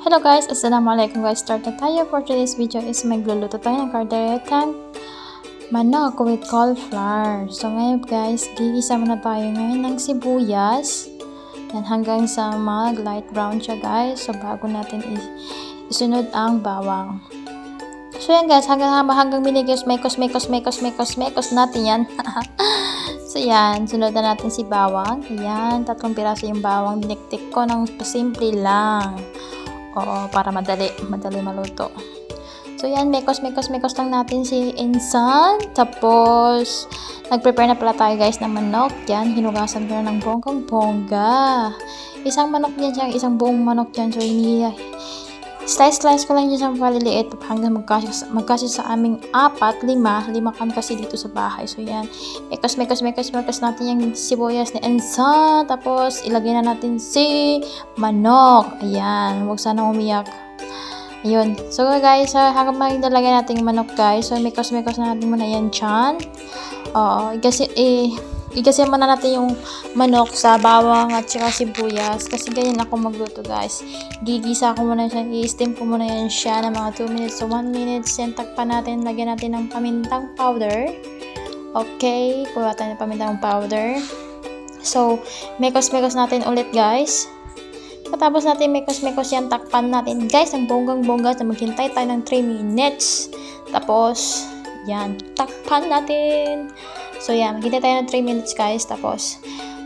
Hello guys, assalamualaikum guys. Start na tayo. For today's video is magluluto tayo ng kalderetang manok with cauliflower. So ngayon guys, gigisa muna tayo ngayon ng sibuyas. Yan hanggang sa mag light brown siya guys. So bago natin isunod ang bawang. So yan guys, hanggang mekos natin yan. So yan, sunod na natin si bawang. Ayan, 3 piraso yung bawang. Diniktik ko ng pasimple lang. Oo, para madali maluto. So yan, mekos lang natin si insan. Tapos nagprepare na pala tayo guys ng manok. Yan, hinugasan ko na ng bonggang-bongga. Isang manok yan siya, isang buong manok yan. So slice ko lang dyan sa paliliit hanggang magkasya sa aming 4, 5 kami kasi dito sa bahay. So yan, mekos natin yung sibuyas ni insan. Tapos ilagay na natin si manok. Ayan, huwag sana umiyak. Ayun, so guys, hanggang maglalagay natin yung manok guys. So mekos natin muna yan dyan. Igasin muna natin yung manok sa bawang at saka sibuyas. Kasi ganyan ako magluto guys. Gigisa ko muna siya, i-steam ko muna yan siya ng mga 2 minutes to 1 minute. Then takpan natin, lagyan natin ng pamintang powder. Okay, kuha tayo ng pamintang powder. So, mekos natin ulit guys. Tapos natin mekos yan, takpan natin guys ang bonggang-bongga. So, maghintay tayo ng 3 minutes. Tapos, yan, takpan natin. So, yan. Maghintay tayo ng 3 minutes, guys. Tapos,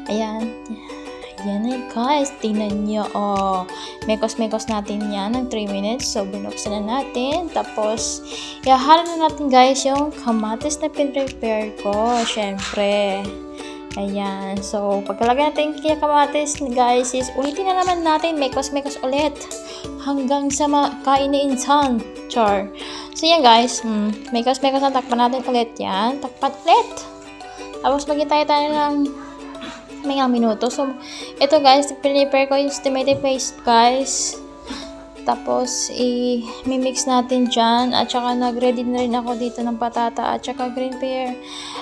ayan. Ayan na, guys. Tingnan nyo. Oh, mekos natin yan ng 3 minutes. So, binuksan na natin. Tapos, ihahalo na natin, guys, yung kamatis na pin-prepare ko. Syempre. Ayan. So, pagkalagay natin yung kamatis, guys, is ulitin na naman natin. Mekos ulit. Hanggang sa makain ni insan. Char. So, yan, guys. Mekos na takpan natin ulit yan. Takpan ulit. Tapos maghintay tayo ng mga minuto. So, ito guys, prepare ko yung tomato paste guys. Tapos, i-mix natin dyan. At saka, nag-ready na rin ako dito ng patata. At saka, green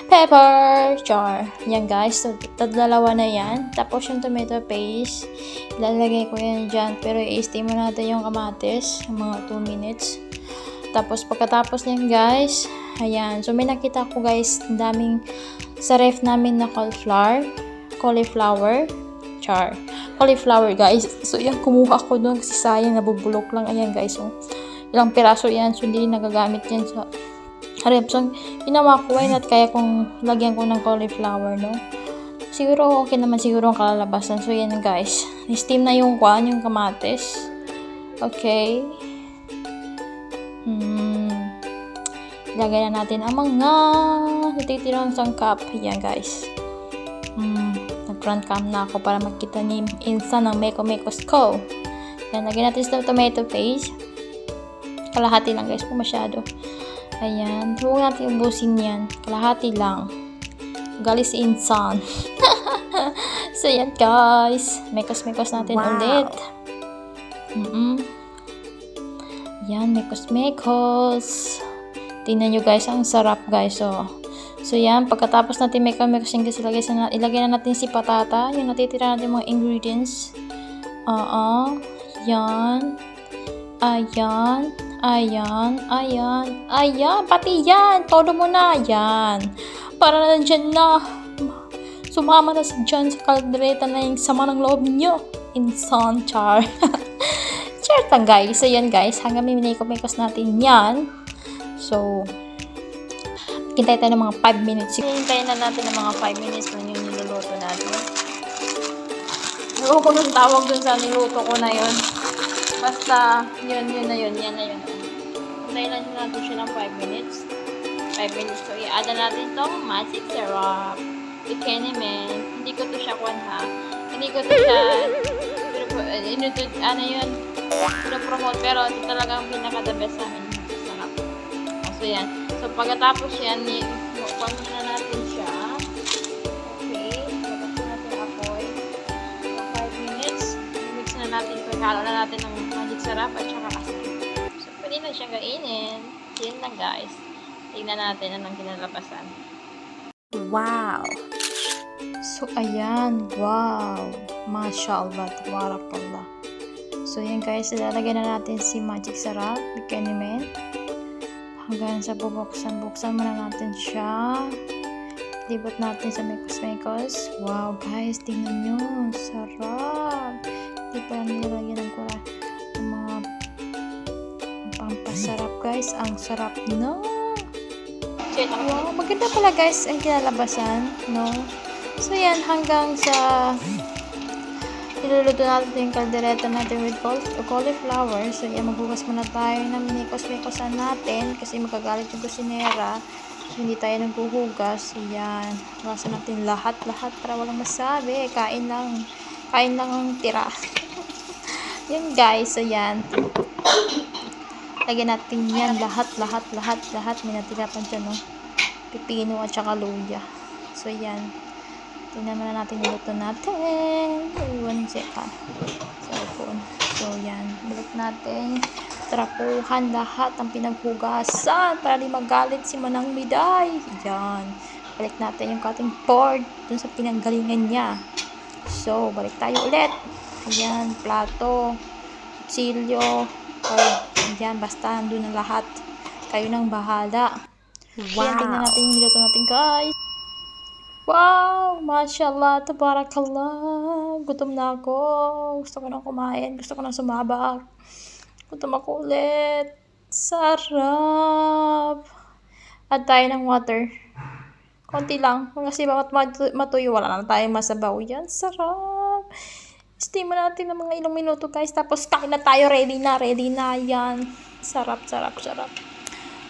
pepper. Char. Yan guys. So, dalawa na yan. Tapos, yung tomato paste, ilalagay ko yan dyan. Pero, i-steam mo natin yung kamatis. Mga 2 minutes. Tapos, pagkatapos niyan guys, ayan. So, may nakita ko guys, daming sa ref namin na cauliflower guys. So yan, kumuha ko doon kasi sayang, nabubulok lang. Ayan guys, so ilang piraso yan, so hindi nagagamit yan sa ref. So ginawa ko, why not kaya kung lagyan ko ng cauliflower, no? Siguro okay naman siguro ang kalalabasan. So yan guys, steam na yung kamatis. Okay. Ilagay na natin ang mga natitirang sangkap. Yan guys. Nag-front cam na ako para makita ni insan ng mekos ko. Yan, lagyan natin sa tomato paste. Kalahati lang guys, kung masyado. Ayan. Huwag natin ubusin yan. Kalahati lang. Galis insan. So yan guys. Mekos natin ulit. Yan, mekos. Tingnan nyo guys, ang sarap guys. So yan, pagkatapos natin mekos yung kasi ilagay na natin si patata. Yung natitira natin mga ingredients. Yan. Ayan. Pati yan. Todo mo na. Yan. Para na dyan na. Sumama na dyan sa kaldereta na yung sama ng loob nyo. Insan, char. Char lang guys. So yan guys, hanggang mekos natin yan. So, hintay tayo ng mga 5 minutes. Hintayin na natin ng mga 5 minutes kung yung niluluto natin. Ewan ko nung tawag dun sa niluto ko na yun. Basta, yun na yun. Hintayin lang natin siya ng 5 minutes. 5 minutes. So, i-add na natin itong magic syrup. Ikenemen. Hindi ko to siya Hindi ko to siya promote. Pero ito talagang pinaka-the best sa amin. So, yan. So, pagkatapos yan, mukbang na natin siya. Okay. Pagkatapos natin apoy. So, 5 minutes. Mix na natin. Halo na natin ng magic syrup at saka asin. So, pwede na siyang kainin. Yan lang, guys. Tingnan natin anong kinalabasan. Wow! So, ayan. Wow! Mashallah. Tabarakallah. So yan guys, ilalagay na natin si Magic Sarap, Bikinimen. Hanggang sa bubuksan muna natin siya. Libot natin sa mekos-mekos. Wow guys, tingnan nyo, sarap. Di pa nilagyan ng mga pampasarap guys. Ang sarap, no? Wow, maganda pala guys ang kinalabasan, no? So yan, hanggang sa iluluto natin yung kaldereta natin with cauliflower. So yan, maghugas muna tayo ng mekos-mekosan natin kasi magagalit yung kusinera. Hindi tayo naghuhugas. So yan, hugasan natin lahat para walang masabi. Kain lang ang tira. Yan guys, so yan. Lagyan natin yan lahat. May natira pa dyan, no? Pipino at saka luya. So yan. Tingnan muna natin yung luto natin. 1 second. So yan. Balik natin. Trapuhan lahat ang pinaghugasan para di magalit si Manang Miday. Yan. Balik natin yung cutting board dun sa pinanggalingan niya. So, balik tayo ulit. Ayan, plato, kutsilyo, ayan, basta nandun na lahat. Kayo nang bahala. Wow. Ayan, tingnan natin yung niluto natin, guys. Wow! Mashallah, tabarakallah. Gutom na ako. Gusto ko nang kumain. Gusto ko nang sumabak. Gutom ako ulit. Sarap. Add tayo ng water. Konti lang. Kasi bakit matuyo, wala na tayong masabaw. Yan, sarap. Steam natin ng mga ilang minuto, guys. Tapos kain na tayo. Ready na. Yan. Sarap.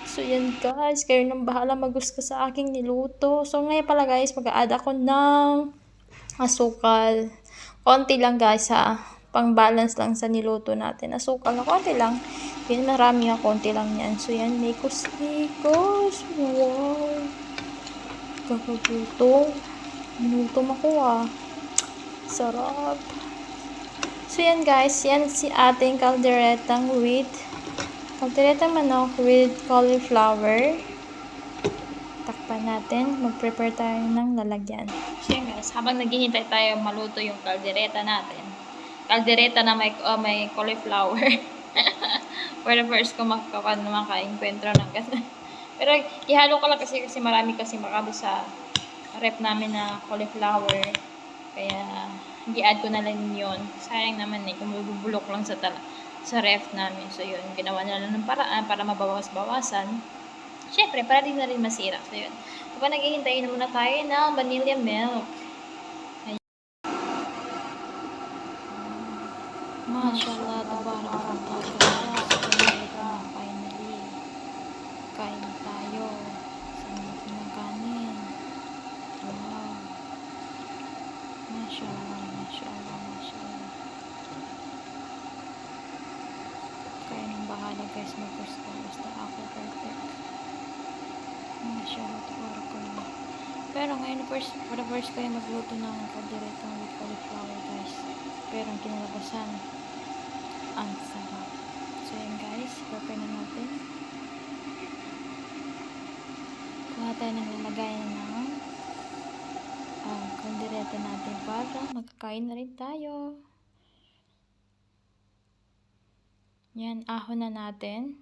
So, yan, guys. Kayo nang bahala magusto sa aking niluto. So, ngayon pala, guys, mag-a-add ako ng asukal. Konti lang, guys, ha. Pang-balance lang sa niluto natin. Asukal na konti lang. Yan, marami nga. Konti lang yan. So, yan. Mekos. Wow. Kakagutom. Minutom ako, Sarap. So, yan, guys. Yan si ating kalderetang manok with cauliflower. Takpan natin. Mag-prepare tayo ng lalagyan. So, yan, guys. Habang naghihintay tayo maluto yung kaldereta natin. Kaldereta na may cauliflower. For the first ko makainkwentro ng kasi. Pero ihalo ko lang kasi marami kasi makado sa rep namin na cauliflower. Kaya i-add ko na lang yun. Sayang naman kung bubulok lang sa ref namin. So yun, ginawa na lang ng paraan para mabawas-bawasan. Syempre, para din na rin masira. So yun. Kapag naghihintay na muna tayo ng vanilla milk. Mashallah, tabarakallah. Finally. Kain na tayo. Sarap ng kanin. Wow. Mashallah. Kayo nang bahala, guys. Basta ako perfect. Mashallah, tabarakallah. Pero ngayon, for the first ko yung magluto ng kalderetang with cauliflower, guys. Pero ang kinalabasan, ang sarap. So yan, guys, prepare na natin. Kuha tayo ng lalagayan ng kaldereta natin para magkakain na rin tayo. Yan, ahon na natin.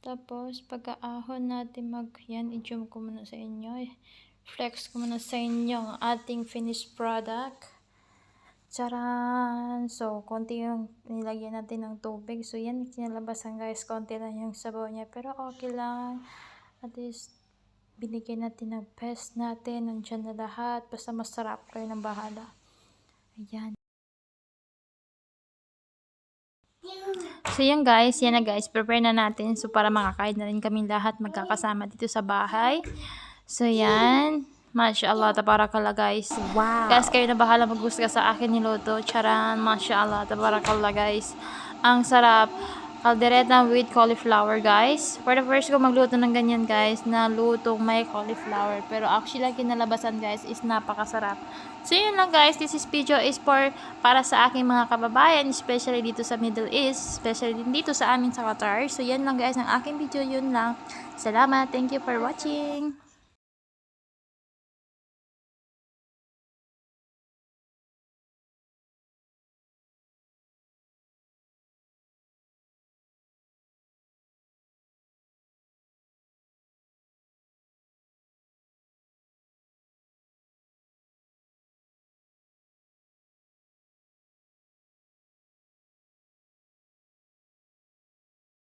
Tapos, pagka-ahon natin yan, i-zoom ko muna sa inyo. Flex ko muna sa inyo ang ating finished product. Charan! So, konti yung nilagyan natin ng tubig. So, yan, kinalabasan, guys. Konti lang yung sabaw niya. Pero, okay lang. At least, binigyan natin ng best natin. Nandiyan na lahat. Basta masarap. Kayo ng bahala. Ayan. So, yan, guys. Yan na, guys. Prepare na natin. So, para makakain na rin kaming lahat. Magkakasama dito sa bahay. So, yan. Mashallah, tabarakallah, guys. Wow. Guys, kayo na bahala maggusto sa akin niluto. Charan, mashallah, tabarakallah, guys. Ang sarap. Caldereta with cauliflower, guys. For the first ko magluto ng ganyan, guys, na lutong may cauliflower. Pero actually, kinalabasan, guys, is napakasarap. So, yun lang, guys. This video is para sa aking mga kababayan, especially dito sa Middle East, especially dito sa amin sa Qatar. So, yan lang, guys, ang aking video. Yun lang. Salamat. Thank you for watching.